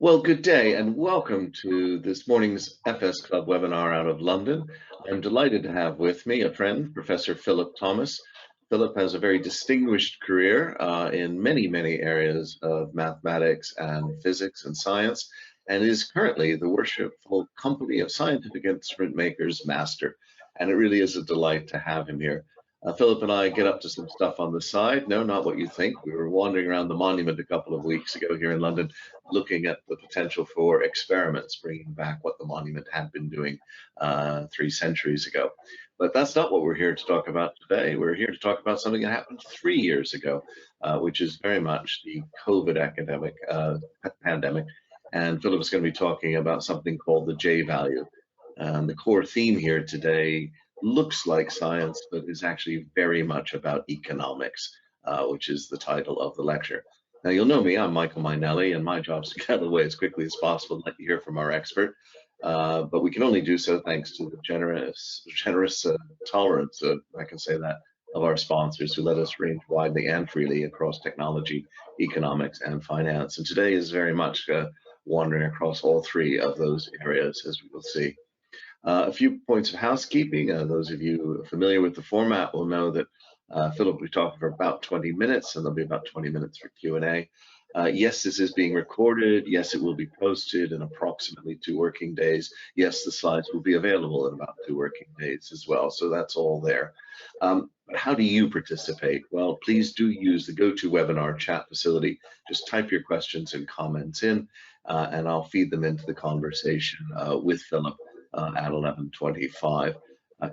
Well, good day and welcome to this morning's FS Club webinar out of London. I'm delighted to have with me a friend, Professor Philip Thomas. Philip has a very distinguished career in many areas of mathematics and physics and science, and is currently the Worshipful Company of Scientific Instrument Makers Master. And it really is a delight to have him here. Philip and I get up to some stuff on the side. No, not what you think. We were wandering around the monument a couple of weeks ago here in London, looking at the potential for experiments, bringing back what the monument had been doing 3 centuries ago. But that's not what we're here to talk about today. We're here to talk about something that happened 3 years ago, which is very much the COVID pandemic. And Philip is going to be talking about something called the J value. The core theme here today looks like science, but is actually very much about economics, which is the title of the lecture. Now, you'll know me, I'm Michael Mainelli, and my job is to get out of the way as quickly as possible and let you hear from our expert. But we can only do so thanks to the generous tolerance, I can say that, of our sponsors who let us range widely and freely across technology, economics, and finance. And today is very much wandering across all 3 of those areas, as we will see. A few points of housekeeping. Those of you familiar with the format will know that Philip will be talking for about 20 minutes, and there'll be about 20 minutes for Q&A. Yes, this is being recorded. Yes, it will be posted in approximately 2 working days. Yes, the slides will be available in about 2 working days as well. So that's all there. But how do you participate? Well, please do use the GoToWebinar chat facility. Just type your questions and comments in, and I'll feed them into the conversation with Philip at 11:25.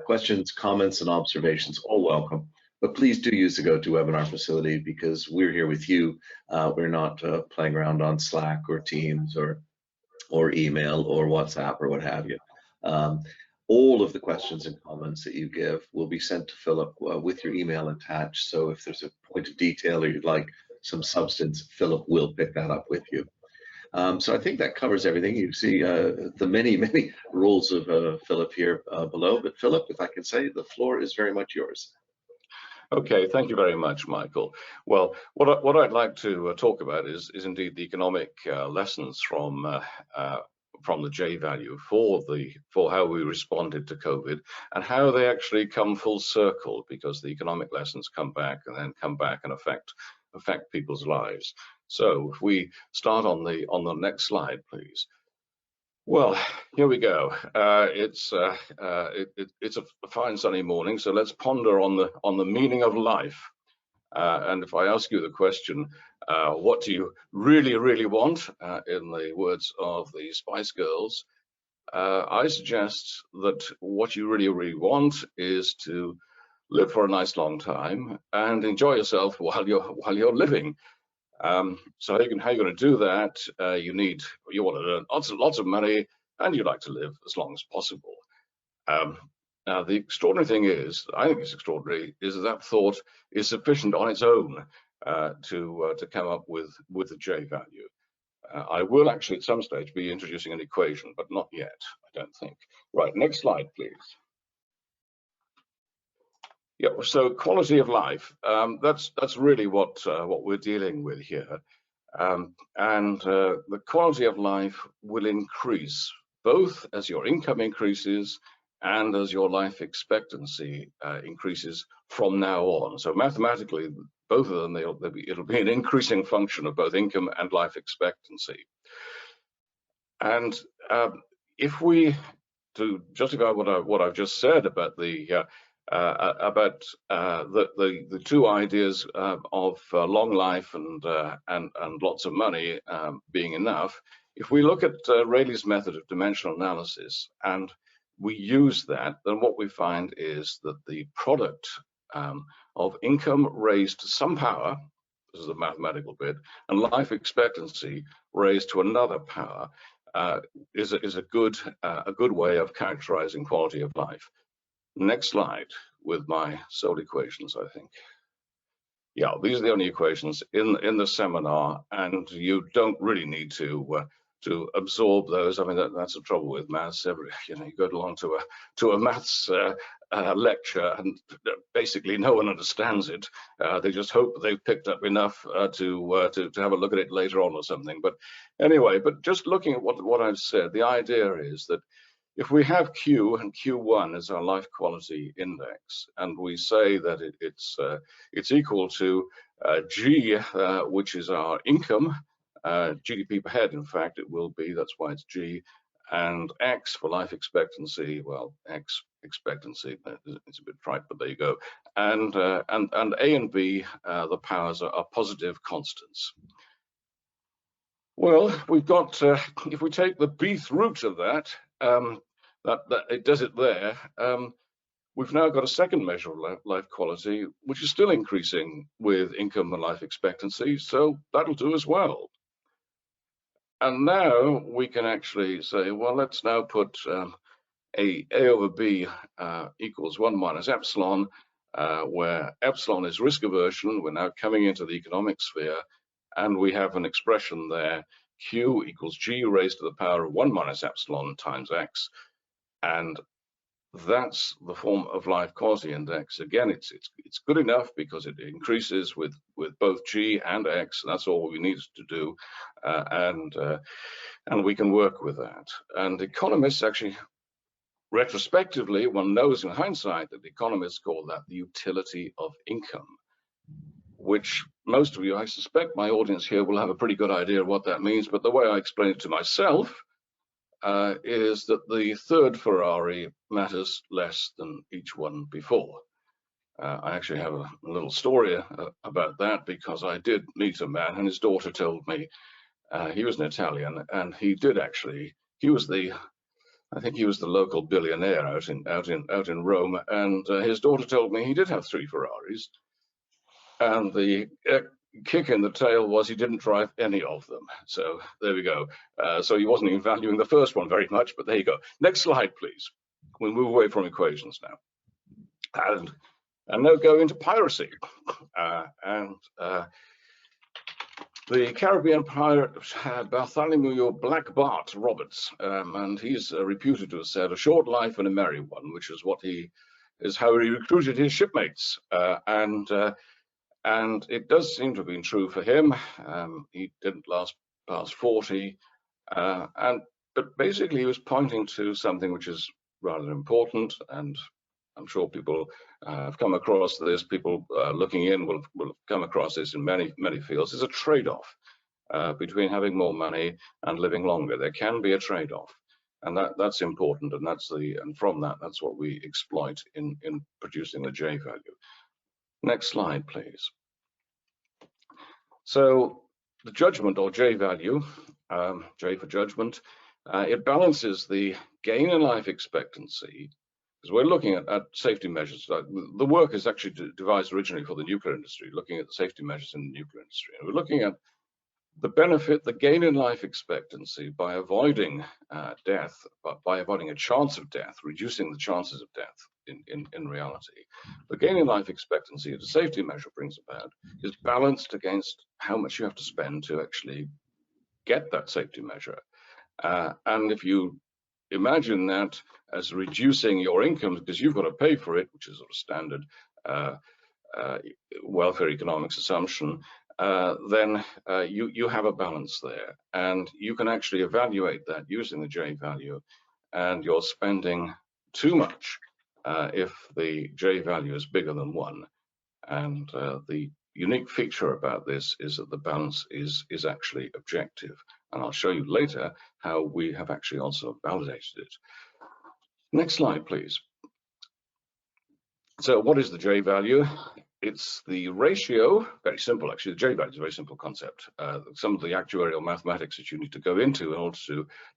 Questions, comments, and observations, all welcome. But please do use the GoToWebinar facility because we're here with you. We're not playing around on Slack or Teams or email or WhatsApp or what have you. All of the questions and comments that you give will be sent to Philip with your email attached. So if there's a point of detail or you'd like some substance, Philip will pick that up with you. So I think that covers everything. You see the many roles of Philip here below. But Philip, if I can say, the floor is very much yours. Okay, thank you very much, Michael. Well, what I'd like to talk about is indeed the economic lessons from the J value for how we responded to COVID and how they actually come full circle, because the economic lessons come back and affect people's lives. So if we start on the next slide, please. Well, here we go. It's a fine sunny morning, so let's ponder on the meaning of life. And if I ask you the question, what do you really want, in the words of the Spice Girls, I suggest that what you really want is to live for a nice long time and enjoy yourself while you're living. So how are you going to do that? You want to earn lots of money, and you like to live as long as possible. Now, the extraordinary thing is, I think it's extraordinary, is that thought is sufficient on its own to come up with the J value. I will actually at some stage be introducing an equation, but not yet, I don't think. Right, next slide, please. Yeah, so quality of life, that's really what we're dealing with here. And the quality of life will increase both as your income increases and as your life expectancy increases from now on. So mathematically, both of them, it'll be an increasing function of both income and life expectancy. And if we, to justify what I've just said about the 2 ideas of long life and lots of money being enough, if we look at Rayleigh's method of dimensional analysis and we use that, then what we find is that the product of income raised to some power, this is the mathematical bit, and life expectancy raised to another power is a good way of characterizing quality of life. Next slide with my sole equations, I think. Yeah, these are the only equations in the seminar, and you don't really need to absorb those. I mean, that's the trouble with maths. You go along to a maths lecture, and basically no one understands it. They just hope they've picked up enough to have a look at it later on or something. But anyway, but just looking at what I've said, the idea is that if we have Q and Q1 as our life quality index, and we say that it's equal to G, which is our income, GDP per head, in fact, it will be, that's why it's G, and X for life expectancy, well, X expectancy, it's a bit trite, but there you go. And A and B, the powers are positive constants. Well, we've got, if we take the Bth root of that, that it does it there, we've now got a second measure of life quality, which is still increasing with income and life expectancy, so that'll do as well. And now we can actually say, well, let's now put A over B equals 1 minus epsilon, where epsilon is risk aversion. We're now coming into the economic sphere, and we have an expression there, Q equals G raised to the power of 1 minus epsilon times X. And that's the form of life quality index. Again, it's good enough because it increases with both G and X. That's all we need to do, and we can work with that. And economists actually, retrospectively, one knows in hindsight that economists call that the utility of income, which most of you, I suspect my audience here will have a pretty good idea of what that means, but the way I explain it to myself is that the third Ferrari matters less than each one before. I actually have a little story about that, because I did meet a man and his daughter told me he was an Italian, and he did actually, I think he was the local billionaire out in Rome, and his daughter told me he did have 3 Ferraris, and the kick in the tail was he didn't drive any of them. So there we go. So he wasn't even valuing the first one very much, but there you go. Next slide, please. We'll move away from equations now. And now go into piracy. The Caribbean pirate Bartholomew Black Bart Roberts, and he's reputed to have said, "A short life and a merry one," which is how he recruited his shipmates. And it does seem to have been true for him. He didn't last past 40, but basically he was pointing to something which is rather important, and I'm sure people have come across this. People looking in will have come across this in many fields. There's a trade-off between having more money and living longer. There can be a trade-off, and that's important, and from that's what we exploit in producing the J value. Next slide, please. So the judgment, or J value, J for judgment, it balances the gain in life expectancy, because we're looking at safety measures. The work is actually devised originally for the nuclear industry, looking at the safety measures in the nuclear industry. And we're looking at the benefit, the gain in life expectancy by avoiding death, by avoiding a chance of death, reducing the chances of death in reality. The gain in life expectancy that a safety measure brings about is balanced against how much you have to spend to actually get that safety measure. And if you imagine that as reducing your income because you've got to pay for it, which is sort of standard welfare economics assumption, then you have a balance there, and you can actually evaluate that using the J value, and you're spending too much if the J value is bigger than 1. And the unique feature about this is that the balance is actually objective, and I'll show you later how we have actually also validated it. Next slide, please. So what is the J value? It's the ratio, very simple actually, the J value is a very simple concept. Some of the actuarial mathematics that you need to go into in order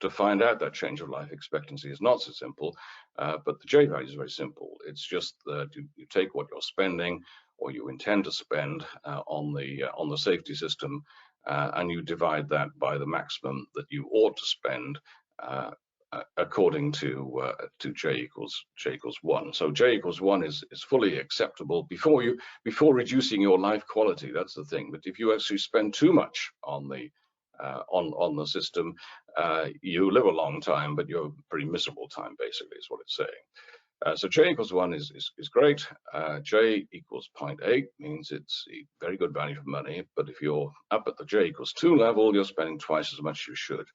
to find out that change of life expectancy is not so simple, but the J value is very simple. It's just that you take what you're spending or you intend to spend on the safety system, and you divide that by the maximum that you ought to spend according to J equals 1. So J equals 1 is fully acceptable before reducing your life quality. That's the thing. But if you actually spend too much on the system, you live a long time, but you're a pretty miserable time, basically, is what it's saying. So J equals 1 is great. J equals 0.8 means it's a very good value for money. But if you're up at the J equals 2 level, you're spending twice as much as you should.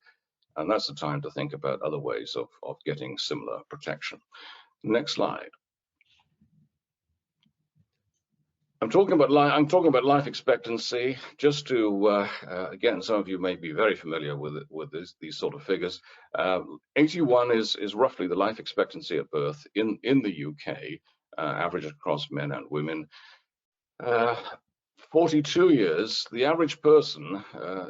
And that's the time to think about other ways of getting similar protection. Next slide. I'm talking about life expectancy. Just to again, some of you may be very familiar with these sort of figures. 81 is roughly the life expectancy at birth in the UK, average across men and women. 42 years. The average person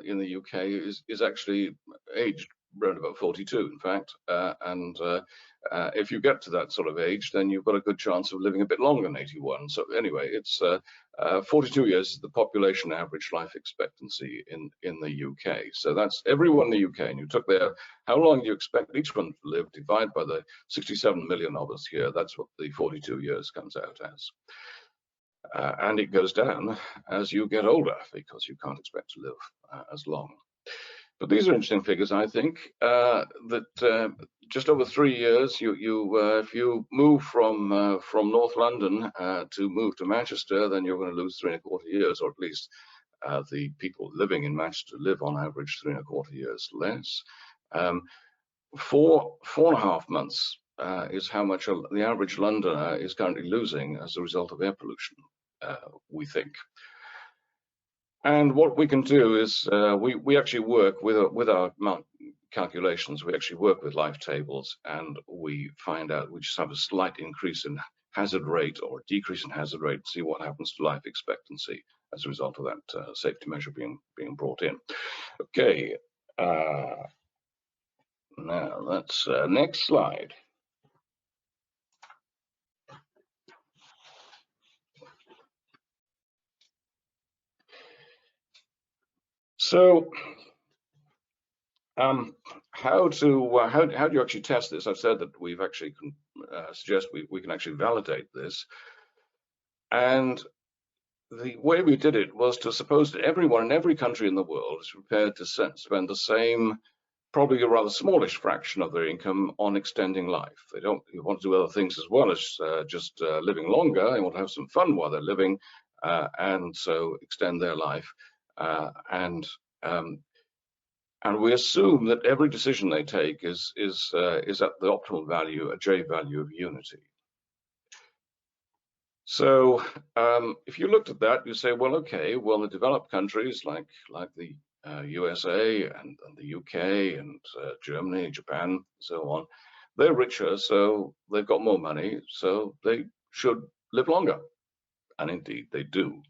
in the UK is actually aged around about 42, in fact. If you get to that sort of age, then you've got a good chance of living a bit longer than 81. So anyway, it's 42 years is the population average life expectancy in the UK. So that's everyone in the UK. And you took how long do you expect each one to live, divide by the 67 million of us here. That's what the 42 years comes out as. And it goes down as you get older because you can't expect to live as long. But these are interesting figures, I think, that just over 3 years, if you move from North London to move to Manchester, then you're going to lose 3¼ years, or at least the people living in Manchester live on average 3¼ years less. 4.5 months is how much the average Londoner is currently losing as a result of air pollution, we think. And what we can do is we actually work with our calculations. We actually work with life tables, and we find out we just have a slight increase in hazard rate or a decrease in hazard rate, see what happens to life expectancy as a result of that safety measure being brought in. Okay, now let's next slide. So, how do you actually test this? I've said that we've actually suggest we can actually validate this, and the way we did it was to suppose that everyone in every country in the world is prepared to spend the same, probably a rather smallish fraction of their income on extending life. They don't want to do other things as well as just living longer. They want to have some fun while they're living, and so extend their life. And we assume that every decision they take is at the optimal value, a J value of unity. So if you looked at that, you say, well, okay, well, the developed countries like the USA and the UK and Germany, Japan, so on, they're richer, so they've got more money, so they should live longer. And indeed, they do.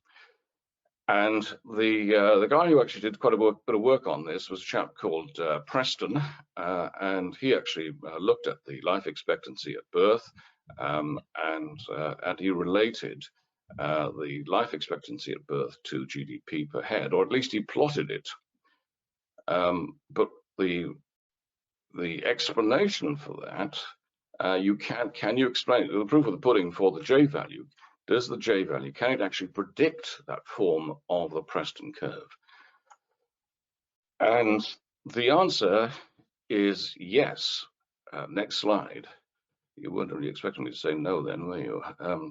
And the guy who actually did quite a bit of work on this was a chap called Preston, and he actually looked at the life expectancy at birth, and he related the life expectancy at birth to GDP per head, or at least he plotted it. But the explanation for that, can you explain the proof of the pudding for the J value? Does the J value, can it actually predict that form of the Preston curve? And the answer is yes. Next slide. You weren't really expecting me to say no then, were you?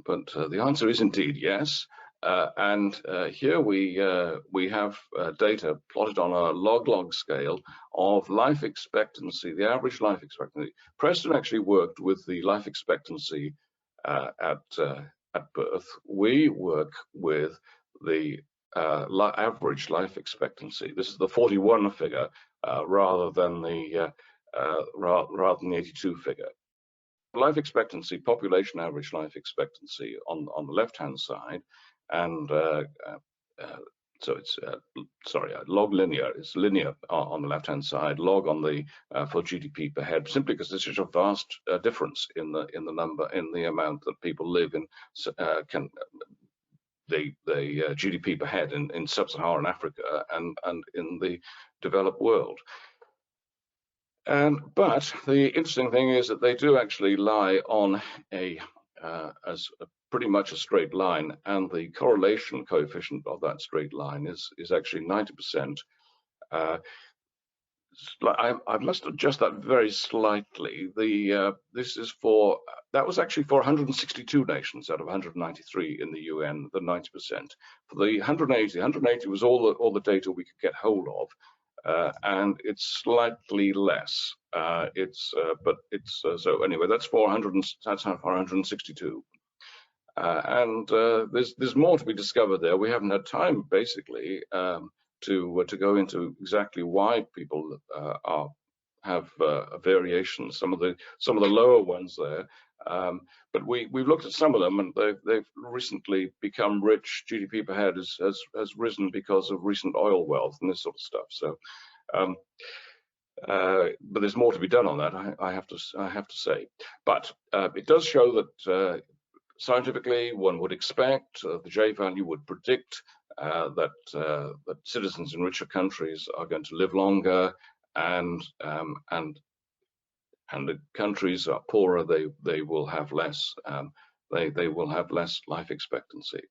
But the answer is indeed yes. And here we have data plotted on a log scale of life expectancy, the average life expectancy. Preston actually worked with the life expectancy at birth. We work with the average life expectancy. This is the 41 figure rather than the 82 figure. Life expectancy, population average life expectancy on the left-hand side, and so it's log linear. It's linear on the left-hand side, log on the for GDP per head, simply because there's such a vast difference in the amount that people live in. The GDP per head in sub-Saharan Africa and in the developed world. But the interesting thing is that they do actually lie on as pretty much a straight line, and the correlation coefficient of that straight line is actually 90%. I must adjust that very slightly. This is for, that was actually for 162 nations out of 193 in the UN, the 90%. For the 180 was all the data we could get hold of, and it's slightly less. But it's so anyway. That's 462. There's more to be discovered there. We haven't had time, basically, to go into exactly why people have variations. Some of the lower ones there, but we've looked at some of them, and they've recently become rich. GDP per head has risen because of recent oil wealth and this sort of stuff. So, but there's more to be done on that. I have to say, but it does show that. Scientifically, one would expect the J value would predict that citizens in richer countries are going to live longer, and the countries are poorer. They will have less. They will have less life expectancy.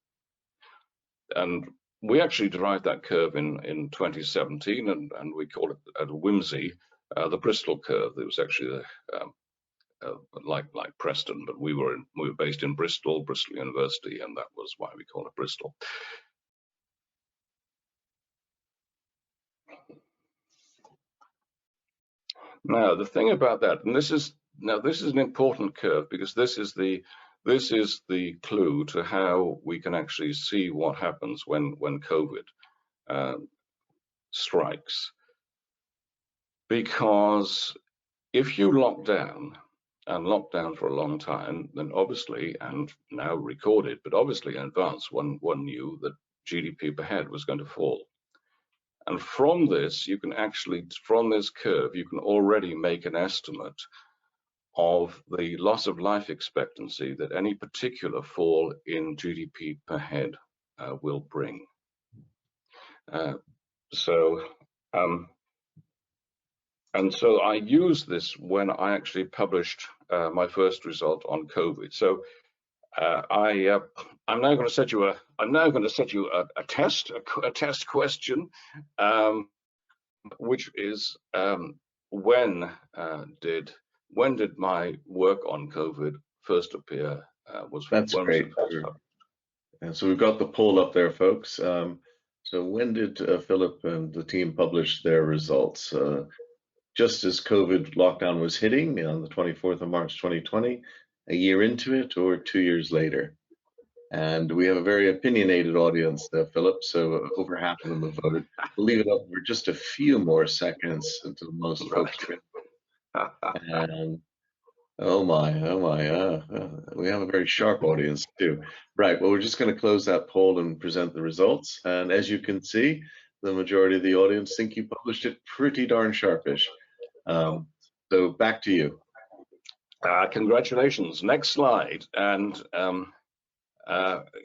And we actually derived that curve in 2017, and we call it at a whimsy the Bristol curve. It was actually like Preston, but we were based in Bristol University, and that was why we call it Bristol. Now the thing about that, and this is an important curve, because this is the clue to how we can actually see what happens when COVID strikes. Because if you lock down for a long time, then obviously, and now recorded, but obviously in advance, one knew that GDP per head was going to fall. And from this, from this curve, you can already make an estimate of the loss of life expectancy that any particular fall in GDP per head will bring. And so I used this when I actually published my first result on COVID. So I'm now going to set you a test question, which is when did my work on COVID first appear? That's great. And so we've got the poll up there, folks. So when did Philip and the team publish their results? Just as COVID lockdown was hitting on the 24th of March 2020, a year into it, or 2 years later? And we have a very opinionated audience, Philip, so over half of them have voted. We'll leave it up for just a few more seconds until most folks win. And oh my, we have a very sharp audience too. Right, well, we're just going to close that poll and present the results. And as you can see, the majority of the audience think you published it pretty darn sharpish. So back to you. Congratulations. Next slide. And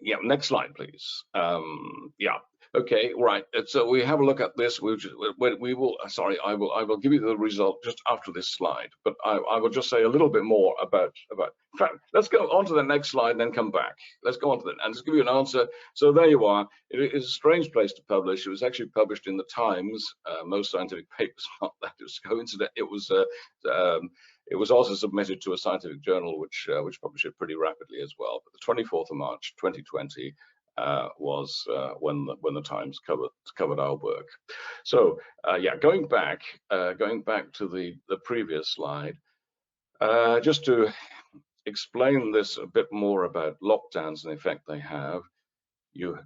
yeah, next slide, please. Yeah. Okay. Right. So we have a look at this. We will. Sorry, I will give you the result just after this slide. But I will just say a little bit more about. In fact, let's go on to the next slide and then come back. Let's go on to that and just give you an answer. So there you are. It is a strange place to publish. It was actually published in the Times. Most scientific papers, not that it was coincident. It was also submitted to a scientific journal, which published it pretty rapidly as well. But the 24th of March, 2020 was when the Times covered our work. So yeah, going back to the previous slide, just to explain this a bit more about lockdowns and the effect they have. You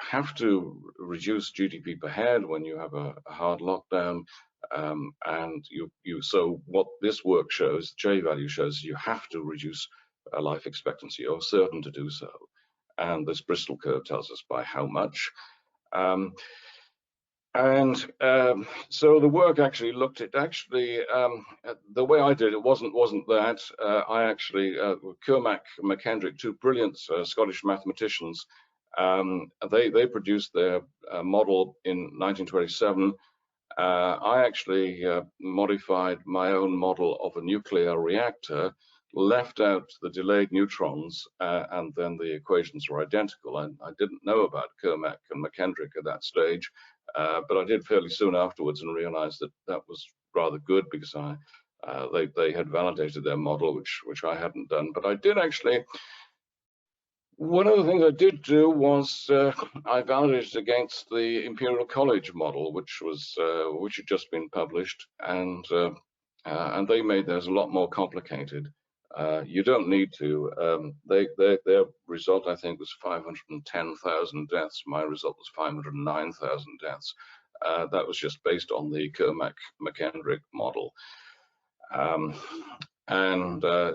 have to reduce GDP per head when you have a hard lockdown. And so what this work shows, J value shows, you have to reduce life expectancy. You're certain to do so, and this Bristol curve tells us by how much. So the work actually looked at the way I did it wasn't that. I actually Kermack and McKendrick, two brilliant Scottish mathematicians, they produced their model in 1927. I actually modified my own model of a nuclear reactor, left out the delayed neutrons, and then the equations were identical. And I didn't know about Kermack and McKendrick at that stage. but I did fairly soon afterwards and realized that that was rather good, because they had validated their model, which I hadn't done. But I did actually, one of the things I did do was I validated against the Imperial College model, which had just been published, and they made theirs a lot more complicated. You don't need to. Their result, I think, was 510,000 deaths. My result was 509,000 deaths. That was just based on the Kerr-McKendrick model.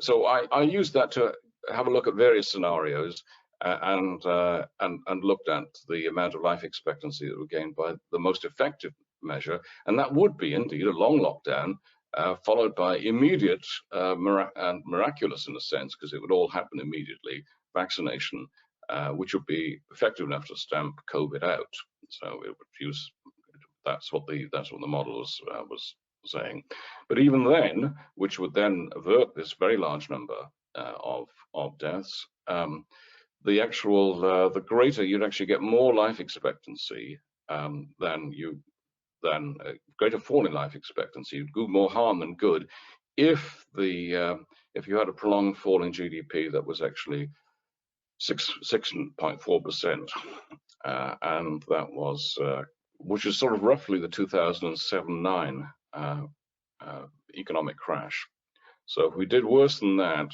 So I used that to have a look at various scenarios, and looked at the amount of life expectancy that were gained by the most effective measure, and that would be indeed a long lockdown, followed by immediate and miraculous, in a sense, because it would all happen immediately, vaccination, which would be effective enough to stamp COVID out. So it would use, that's what the model was saying. But even then, which would then avert this very large number of deaths, the greater, you'd actually get more life expectancy than greater fall in life expectancy. You'd do more harm than good if you had a prolonged fall in GDP that was actually 6.4%, and that was which is sort of roughly the 2007-9 economic crash. So if we did worse than that,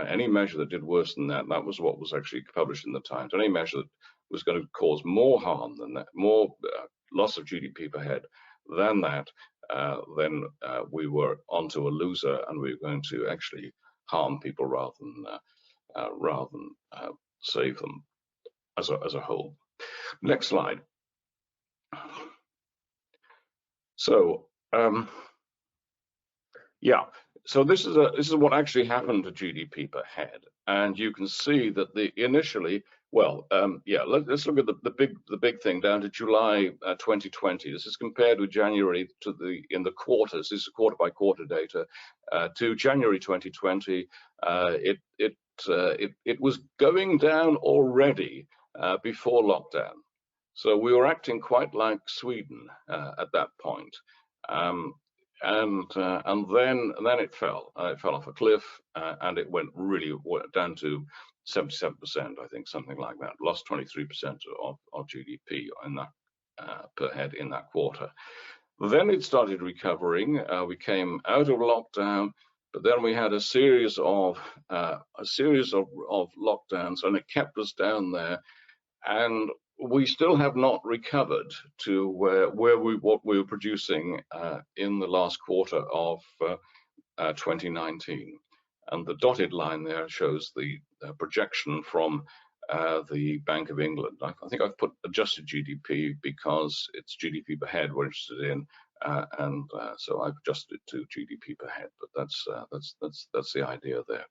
any measure that did worse than that, that was what was actually published in the Times. Any measure that was going to cause more harm than that, more loss of GDP per head than that, then we were onto a loser, and we were going to actually harm people rather than save them as a whole. Next slide. So yeah, so this is what actually happened to GDP per head, and you can see that initially, well, yeah, let's look at the big thing down to July 2020. This is compared with January in the quarters. This is quarter by quarter data to January 2020. It was going down already before lockdown, so we were acting quite like Sweden at that point. And then it fell. It fell off a cliff, and it went down to 77%, I think, something like that. Lost 23% of GDP in that per head in that quarter. Then it started recovering. We came out of lockdown, but then we had a series of lockdowns, and it kept us down there. And we still have not recovered to what we were producing in the last quarter of 2019. And the dotted line there shows the projection from the Bank of England. I think I've put adjusted GDP because it's GDP per head we're interested in, and so I've adjusted it to GDP per head. But that's the idea there.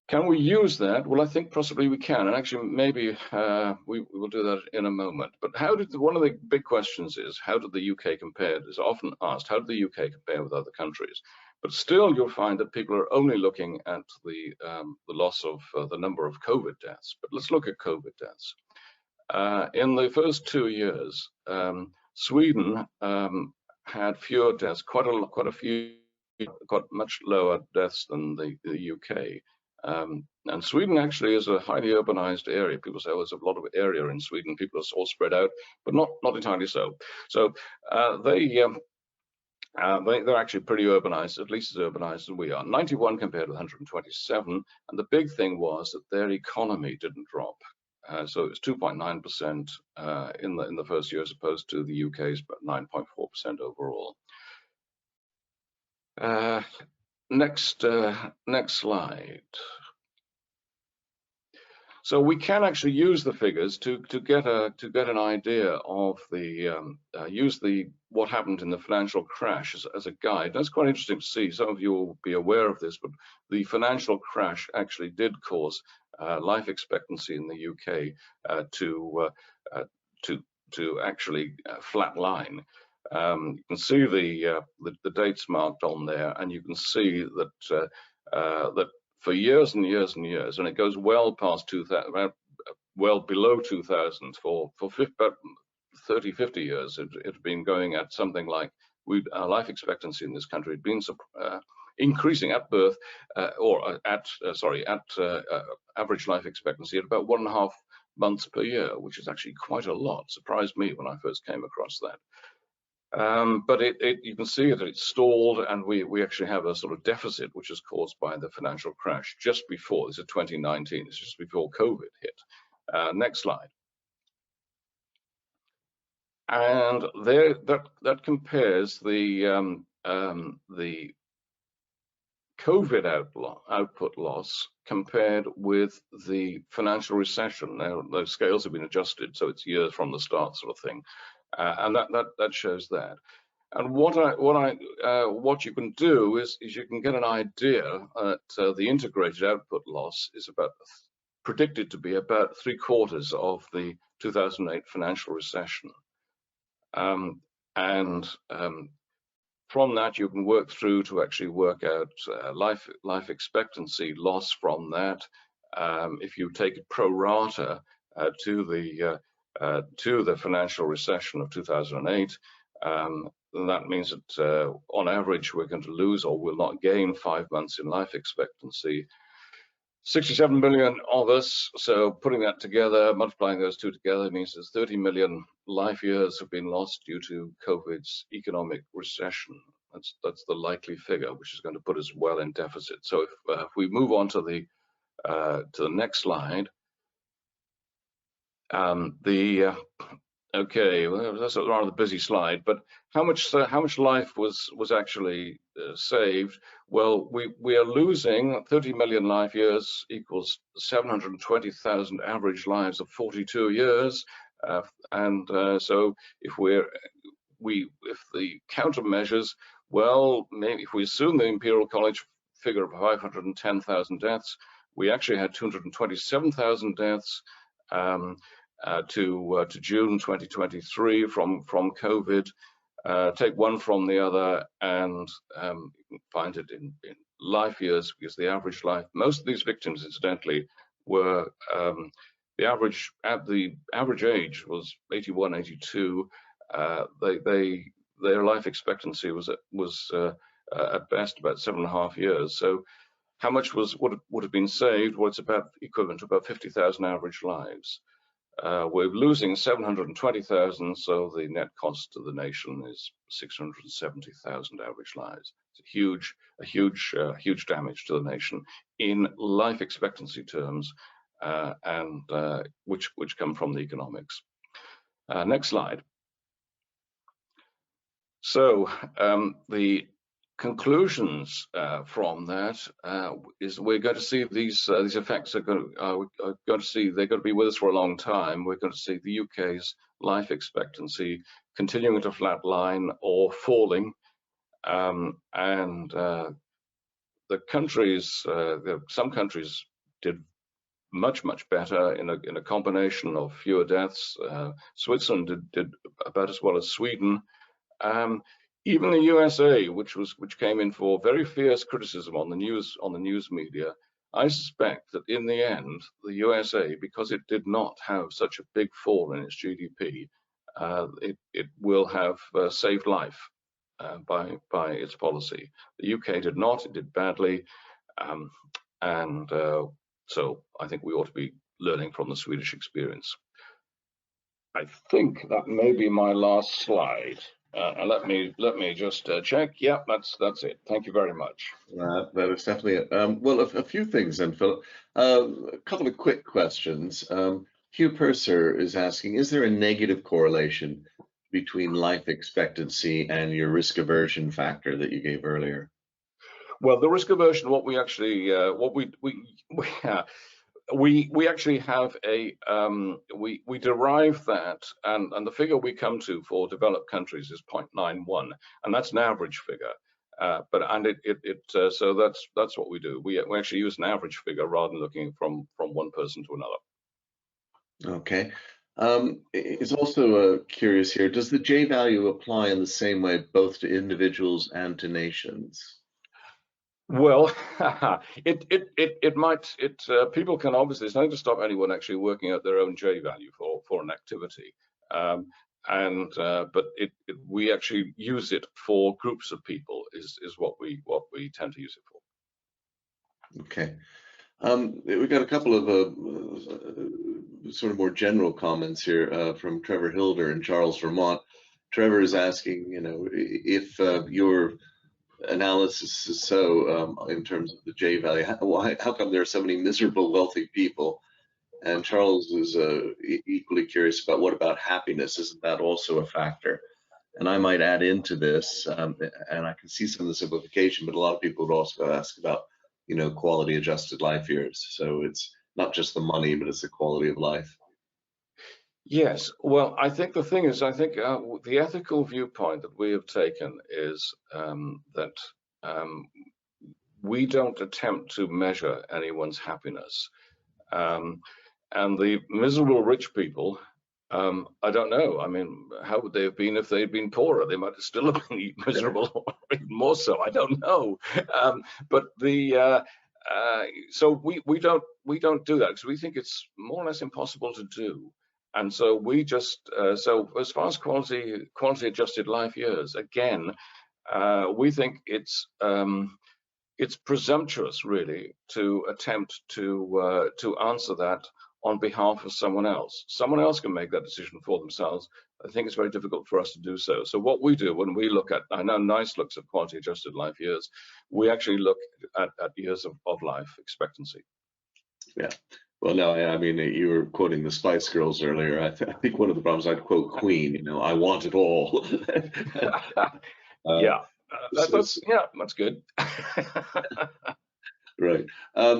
Can we use that? Well, I think possibly we can, and actually maybe we will do that in a moment. But one of the big questions is, how did the UK compare? It's often asked, how did the UK compare with other countries? But still, you'll find that people are only looking at the loss of the number of COVID deaths. But let's look at COVID deaths. In the first 2 years, Sweden had fewer deaths, quite much lower deaths than the UK. And Sweden actually is a highly urbanized area. People say, oh, there's a lot of area in Sweden. People are all spread out, but not entirely so. So they're actually pretty urbanized, at least as urbanized as we are. 91 compared with 127, and the big thing was that their economy didn't drop. So it was 2.9% in the first year, as opposed to the UK's 9.4% overall. Next slide. So we can actually use the figures to get an idea of what happened in the financial crash as a guide. That's quite interesting to see. Some of you will be aware of this, but the financial crash actually did cause life expectancy in the UK to actually flatline. You can see the dates marked on there, and you can see that that for years and years and years, and it goes well past 2000, well below 2000 for 30, 50 years, it had been going at something like life expectancy in this country had been increasing at birth, at average life expectancy at about 1.5 months per year, which is actually quite a lot. Surprised me when I first came across that. But you can see that it's stalled, and we actually have a sort of deficit, which is caused by the financial crash just before. This is 2019. It's just before COVID hit. Next slide. And there, that compares the COVID output loss compared with the financial recession. Now those scales have been adjusted, so it's years from the start, sort of thing, and that shows that. And what you can do is you can get an idea that the integrated output loss is predicted to be about 3/4 of the 2008 financial recession. From that, you can work through to actually work out life expectancy loss from that. If you take it pro rata to the financial recession of 2008, that means that on average we're going to lose or will not gain 5 months in life expectancy. 67 million of us, so putting that together, multiplying those two together, means there's 30 million life years have been lost due to COVID's economic recession. That's the likely figure, which is going to put us well in deficit. So if we move on to the next slide, okay, well, that's a rather busy slide, but how much life was actually saved? Well, we are losing 30 million life years equals 720,000 average lives of 42 years, so if the countermeasures, well, maybe if we assume the Imperial College figure of 510,000 deaths, we actually had 227,000 deaths. To June 2023 from COVID. Take one from the other, and you can find it in life years, because the average life, most of these victims, incidentally, were the average age was 81, 82. Their life expectancy was at best about 7.5 years. So how much would have been saved? Well, it's about equivalent to about 50,000 average lives. We're losing 720,000, so the net cost to the nation is 670,000 average lives. It's a huge damage to the nation in life expectancy terms, and which come from the economics. Next slide. So the conclusions from that is we're going to see these effects are going to see they're going to be with us for a long time. We're going to see the UK's life expectancy continuing to flatline or falling, and the countries, some countries did much better in a combination of fewer deaths. Switzerland did about as well as Sweden. Even the USA, which came in for very fierce criticism on the news media, I suspect that in the end, the USA, because it did not have such a big fall in its GDP, it will have saved life by its policy. The UK did not; it did badly, so I think we ought to be learning from the Swedish experience. I think that may be my last slide. Let me just check. Yeah, that's it. Thank you very much. That is definitely it. Well, a few things then, Philip. A couple of quick questions. Hugh Purser is asking, is there a negative correlation between life expectancy and your risk aversion factor that you gave earlier? Well, the risk aversion, what we actually we actually have we derive that, and the figure we come to for developed countries is 0.91, and that's an average figure. So that's what we do. We actually use an average figure rather than looking from one person to another. Okay. It's also curious here. Does the J value apply in the same way both to individuals and to nations? Well, it might. People can obviously. There's nothing to stop anyone actually working out their own J value for an activity. but we actually use it for groups of people is what we tend to use it for. Okay. We got a couple of sort of more general comments here from Trevor Hilder in Charles, Vermont. Trevor is asking, if your analysis is so in terms of the J value, how come there are so many miserable wealthy people? And Charles is equally curious about what about happiness? Isn't that also a factor? And I might add into this, and I can see some of the simplification, but a lot of people would also ask about, quality adjusted life years. So it's not just the money, but it's the quality of life. Yes, well, I think the thing is, I think the ethical viewpoint that we have taken is that we don't attempt to measure anyone's happiness. And the miserable rich people, I don't know. I mean, how would they have been if they'd been poorer? They might have still have been miserable, or even more so. I don't know. But so we don't do that because we think it's more or less impossible to do. And so we just so as far as quality adjusted life years, again, we think it's presumptuous, really, to attempt to answer that on behalf of someone else. Someone else can make that decision for themselves. I think it's very difficult for us to do so. So what we do when we look at, I know NICE looks at quality adjusted life years, we actually look at years of life expectancy. Yeah. Well, no, I mean, you were quoting the Spice Girls earlier. I think one of the problems, I'd quote Queen, I want it all. Yeah, that's good. Right.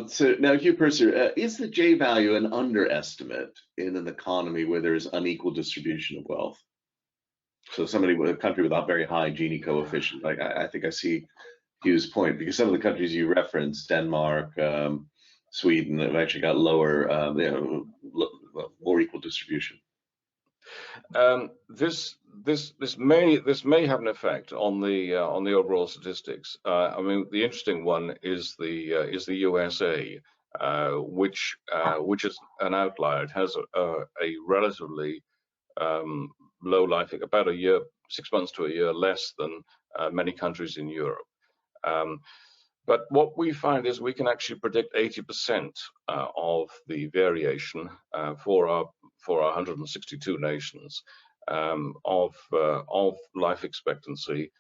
So now, Hugh Purser, is the J value an underestimate in an economy where there is unequal distribution of wealth? So somebody with a country without very high Gini coefficient, like I think I see Hugh's point, because some of the countries you referenced, Denmark, Sweden, have actually got lower, more equal distribution. This may have an effect on the overall statistics. I mean, the interesting one is the USA, which is an outlier. It has a relatively low life, about a year, 6 months to a year less than many countries in Europe. But what we find is we can actually predict 80% of the variation for our 162 nations of life expectancy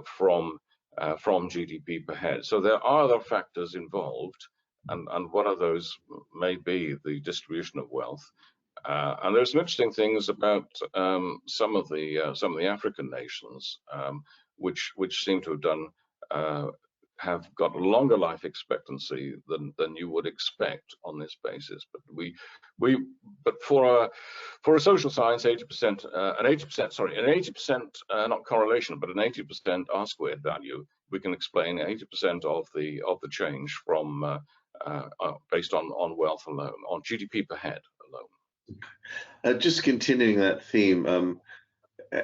from GDP per head. So there are other factors involved, and one of those may be the distribution of wealth. And there's some interesting things about some of the African nations, which seem to have got a longer life expectancy than you would expect on this basis. But for a social science, 80%, an 80%, not correlation, but an 80% R squared value, we can explain 80% of the change from based on wealth alone, on GDP per head alone. Just continuing that theme,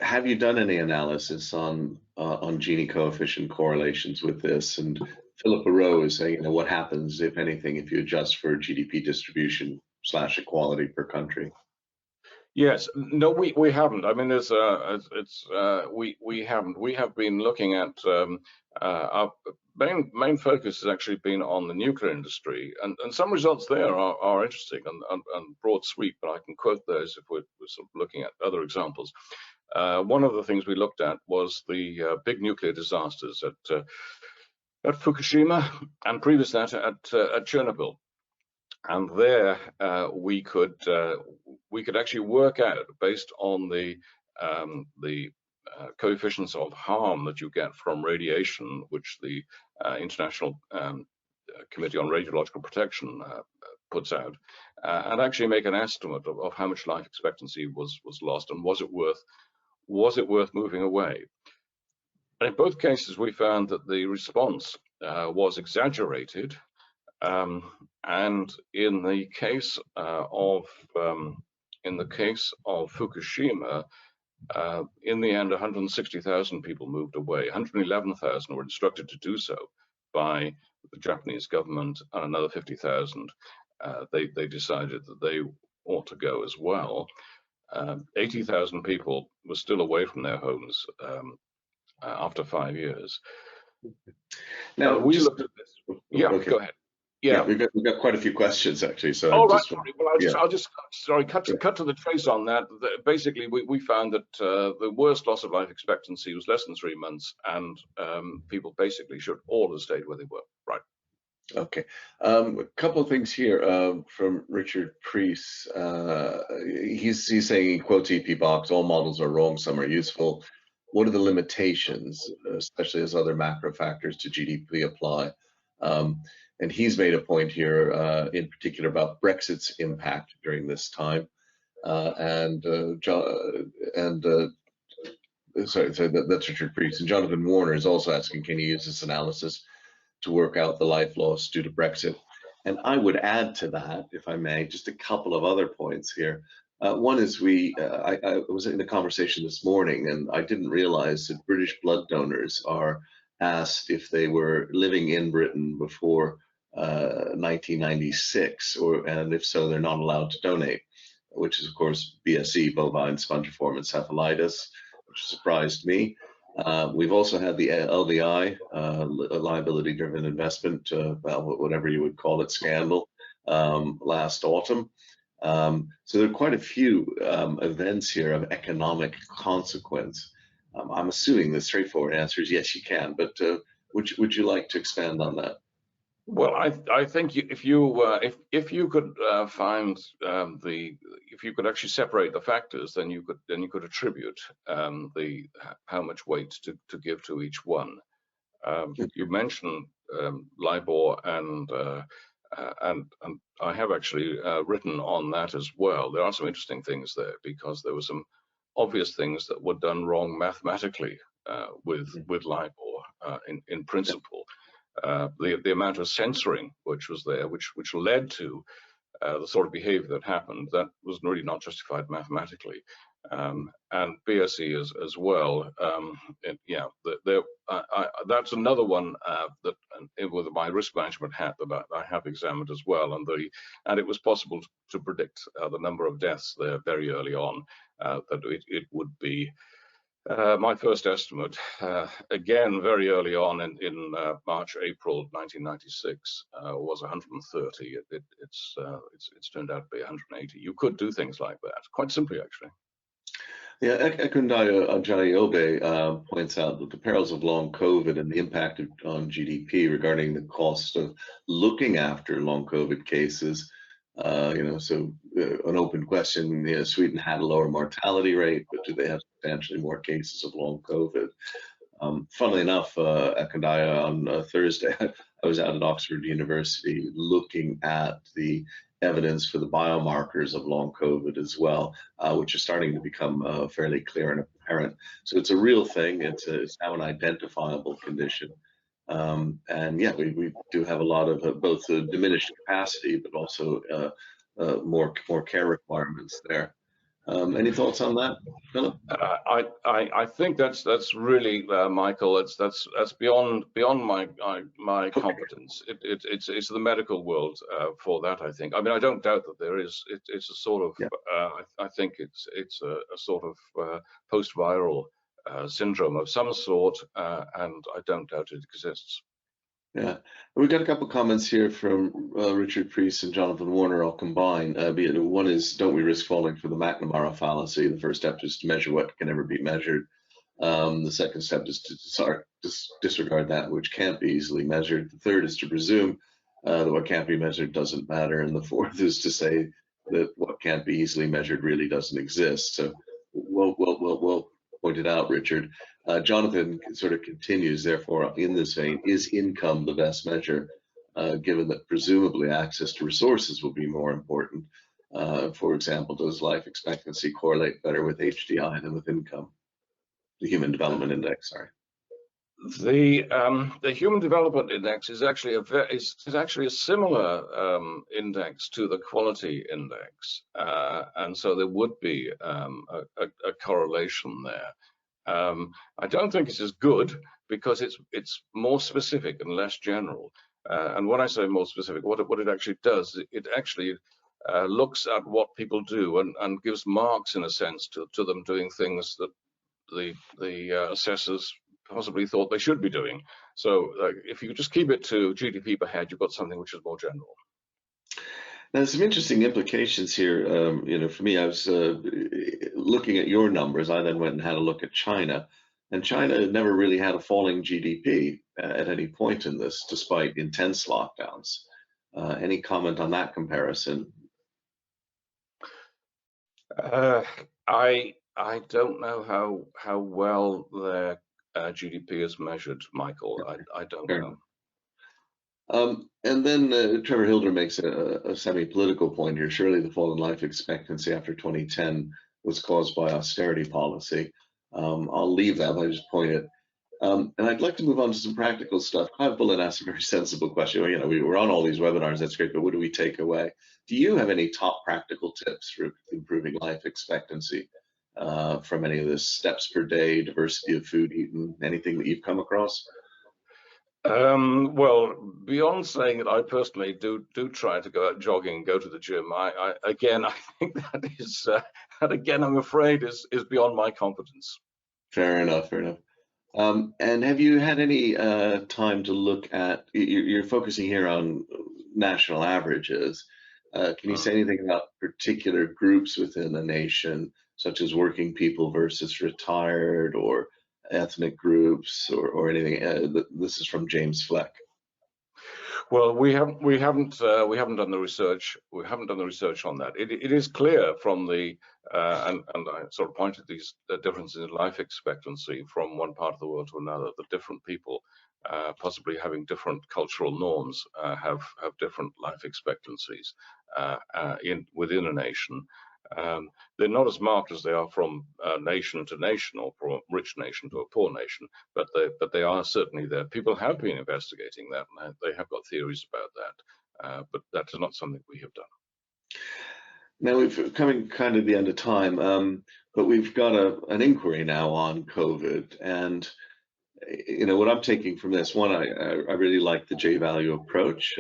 have you done any analysis on Gini coefficient correlations with this? And Philip Rowe is saying, what happens, if anything, if you adjust for GDP distribution / equality per country? Yes, no, we haven't. I mean, we haven't. We have been looking at our main focus has actually been on the nuclear industry, and some results there are interesting and broad sweep. But I can quote those if we're sort of looking at other examples. One of the things we looked at was the big nuclear disasters at Fukushima and previous that at Chernobyl. And there we could actually work out, based on the coefficients of harm that you get from radiation, which the International Committee on Radiological Protection puts out, and actually make an estimate of how much life expectancy was lost, and was it worth moving away. And in both cases, we found that the response was exaggerated. And in the case of Fukushima, in the end, 160,000 people moved away. 111,000 were instructed to do so by the Japanese government, and another 50,000 they decided that they ought to go as well. 80,000 people were still away from their homes after 5 years. Now, We looked at this. Yeah, okay. go ahead. Yeah, Yeah. we've got quite a few questions actually. So Oh, I right. just Sorry. Well, I'll just cut to the chase on that. Basically, we found that the worst loss of life expectancy was less than 3 months, and people basically should all have stayed where they were. Right. Okay. A couple of things here from Richard Priest. He's saying, he quotes EP Box, all models are wrong, some are useful. What are the limitations, especially as other macro factors to GDP apply? And he's made a point here in particular about Brexit's impact during this time. Sorry, that's Richard Priest. And Jonathan Warner is also asking, can you use this analysis to work out the life loss due to Brexit? And I would add to that, if I may, just a couple of other points here. One is I was in a conversation this morning, and I didn't realize that British blood donors are asked if they were living in Britain before 1996, and if so, they're not allowed to donate, which is of course BSE, bovine spongiform encephalitis, which surprised me. We've also had the LDI, liability-driven investment, well, whatever you would call it, scandal last autumn. So there are quite a few events here of economic consequence. I'm assuming the straightforward answer is yes, you can, but would you like to expand on that? Well, I think if you could find if you could actually separate the factors, then you could attribute how much weight to give to each one. You mentioned LIBOR, and I have actually written on that as well. There are some interesting things there, because there were some obvious things that were done wrong mathematically with LIBOR in principle. The amount of censoring which was there, which led to the sort of behavior that happened, that was really not justified mathematically. And BSE as well. That's another one that with my risk management hat that I have examined as well, and it was possible to predict the number of deaths there very early on, that it would be. My first estimate, again very early on in March, April 1996, was 130. It's turned out to be 180. You could do things like that quite simply, actually. Yeah, Ekundayo Ajayobe points out that the perils of long COVID and the impact on GDP regarding the cost of looking after long COVID cases. So an open question, Sweden had a lower mortality rate, but do they have substantially more cases of long COVID? Funnily enough, Ekundayo, on Thursday, I was out at Oxford University looking at the evidence for the biomarkers of long COVID as well, which are starting to become fairly clear and apparent. So it's a real thing. It's now an identifiable condition. And yeah, we do have a lot of both diminished capacity, but also more care requirements there. Any thoughts on that, Philip? I think that's really Michael. That's beyond my competence. It's the medical world for that. I think. I mean, I don't doubt that there is. It's a sort of. Yeah. I think it's a sort of post-viral syndrome of some sort, and I don't doubt it exists. Yeah, we've got a couple of comments here from Richard Priest and Jonathan Warner. I'll combine. One is, don't we risk falling for the McNamara fallacy? The first step is to measure what can never be measured. The second step is to disregard that which can't be easily measured. The third is to presume that what can't be measured doesn't matter. And the fourth is to say that what can't be easily measured really doesn't exist. So well pointed out, Richard. Jonathan sort of continues, therefore, in this vein, is income the best measure, given that presumably access to resources will be more important? For example, does life expectancy correlate better with HDI than with income? The Human Development Index, sorry. The Human Development Index is actually a similar index to the Quality Index, and so there would be a correlation there. I don't think it's as good because it's more specific and less general. And when I say more specific, what it actually does, it actually looks at what people do and gives marks, in a sense, to them doing things that the assessors possibly thought they should be doing. So if you just keep it to GDP per head, you've got something which is more general. Now, there's some interesting implications here. For me, I was looking at your numbers. I then went and had a look at China, and China never really had a falling GDP at any point in this, despite intense lockdowns. Any comment on that comparison? I don't know how well their GDP is measured, Michael. I don't Fair know. And then Trevor Hilder makes a semi-political point here. Surely the fall in life expectancy after 2010 was caused by austerity policy. I'll leave that, but I just point it. And I'd like to move on to some practical stuff. Clive Bullen asked a very sensible question. Well, we were on all these webinars, that's great, but what do we take away? Do you have any top practical tips for improving life expectancy from any of this? Steps per day, diversity of food eaten, anything that you've come across? Well, beyond saying that I personally do try to go out jogging, go to the gym, I think that is that again, I'm afraid is beyond my competence. Fair enough, fair enough. And have you had any time to look at, you're focusing here on national averages. Can you say anything about particular groups within a nation, such as working people versus retired, or ethnic groups, or anything? This is from James Fleck. Well, we haven't done the research. We haven't done the research on that. It is clear from the and I sort of pointed these differences in life expectancy from one part of the world to another. That different people, possibly having different cultural norms, have different life expectancies within a nation. They're not as marked as they are from nation to nation, or from a rich nation to a poor nation, but they are certainly there. People have been investigating that, and they have got theories about that, but that is not something we have done. Now we've coming kind of the end of time, but we've got an inquiry now on COVID, and what I'm taking from this one, I really like the J-value approach.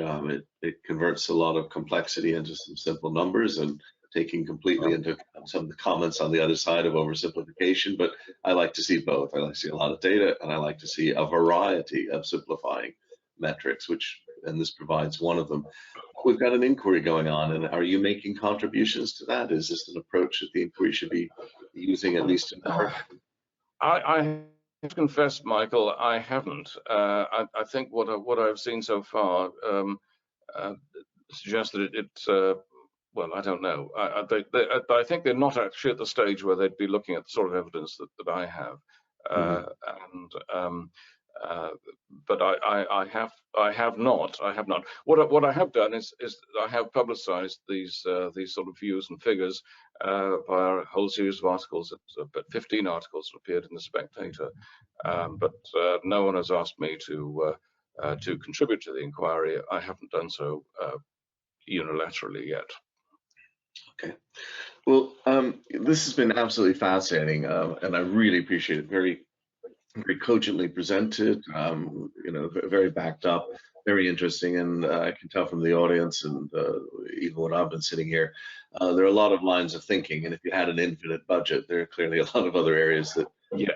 It converts a lot of complexity into some simple numbers, and taking completely into some of the comments on the other side of oversimplification. But I like to see both. I like to see a lot of data, and I like to see a variety of simplifying metrics, and this provides one of them. We've got an inquiry going on, and are you making contributions to that? Is this an approach that the inquiry should be using, at least in part? I have to confess, Michael, I haven't. I think what I've seen so far suggests that it's well, I don't know. I think they're not actually at the stage where they'd be looking at the sort of evidence that I have, but I have not. What I have done is I have publicised these sort of views and figures via a whole series of articles. But 15 articles appeared in the Spectator, but no one has asked me to contribute to the inquiry. I haven't done so unilaterally yet. Okay. Well, this has been absolutely fascinating, and I really appreciate it. Very, very cogently presented, very backed up, very interesting, and I can tell from the audience, and even when I've been sitting here, there are a lot of lines of thinking. And if you had an infinite budget, there are clearly a lot of other areas that you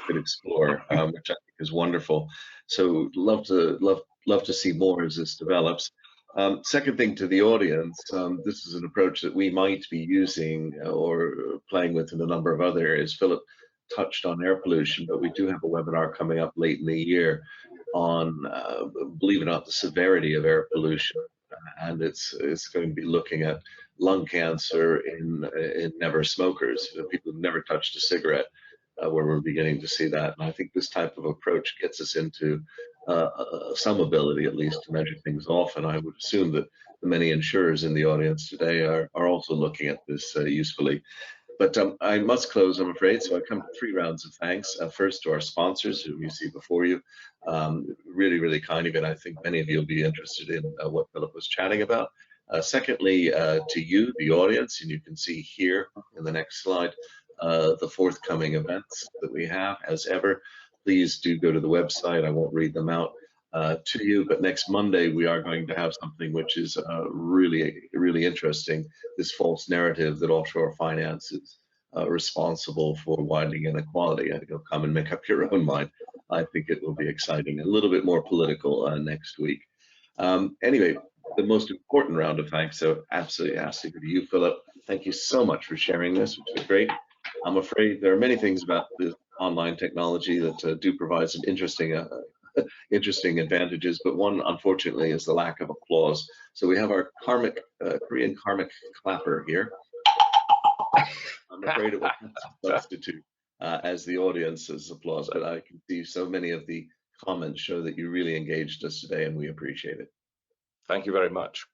could explore, which I think is wonderful. So love to see more as this develops. Second thing to the audience, this is an approach that we might be using or playing with in a number of other areas. Philip touched on air pollution, but we do have a webinar coming up late in the year on, believe it or not, the severity of air pollution, and it's going to be looking at lung cancer in never smokers, people who've never touched a cigarette, where we're beginning to see that. And I think this type of approach gets us into some ability, at least, to measure things off. And I would assume that the many insurers in the audience today are also looking at this usefully. But I must close, I'm afraid, so I come to 3 rounds of thanks. First, to our sponsors, whom you see before you. Really, really kind of it. I think many of you will be interested in what Philip was chatting about. Secondly, to you, the audience, and you can see here in the next slide the forthcoming events that we have. As ever, please do go to the website. I won't read them out. to you. But next Monday, we are going to have something which is really interesting, this false narrative that offshore finance is responsible for widening inequality. I think you'll come and make up your own mind. I think it will be exciting, a little bit more political next week. Anyway, the most important round of thanks, so absolutely has to go to you, Philip. Thank you so much for sharing this, which was great. I'm afraid there are many things about the online technology that do provide some interesting advantages, but one, unfortunately, is the lack of applause. So we have our Korean karmic clapper here. I'm afraid it will have to substitute as the audience's applause, but I can see so many of the comments show that you really engaged us today, and we appreciate it. Thank you very much.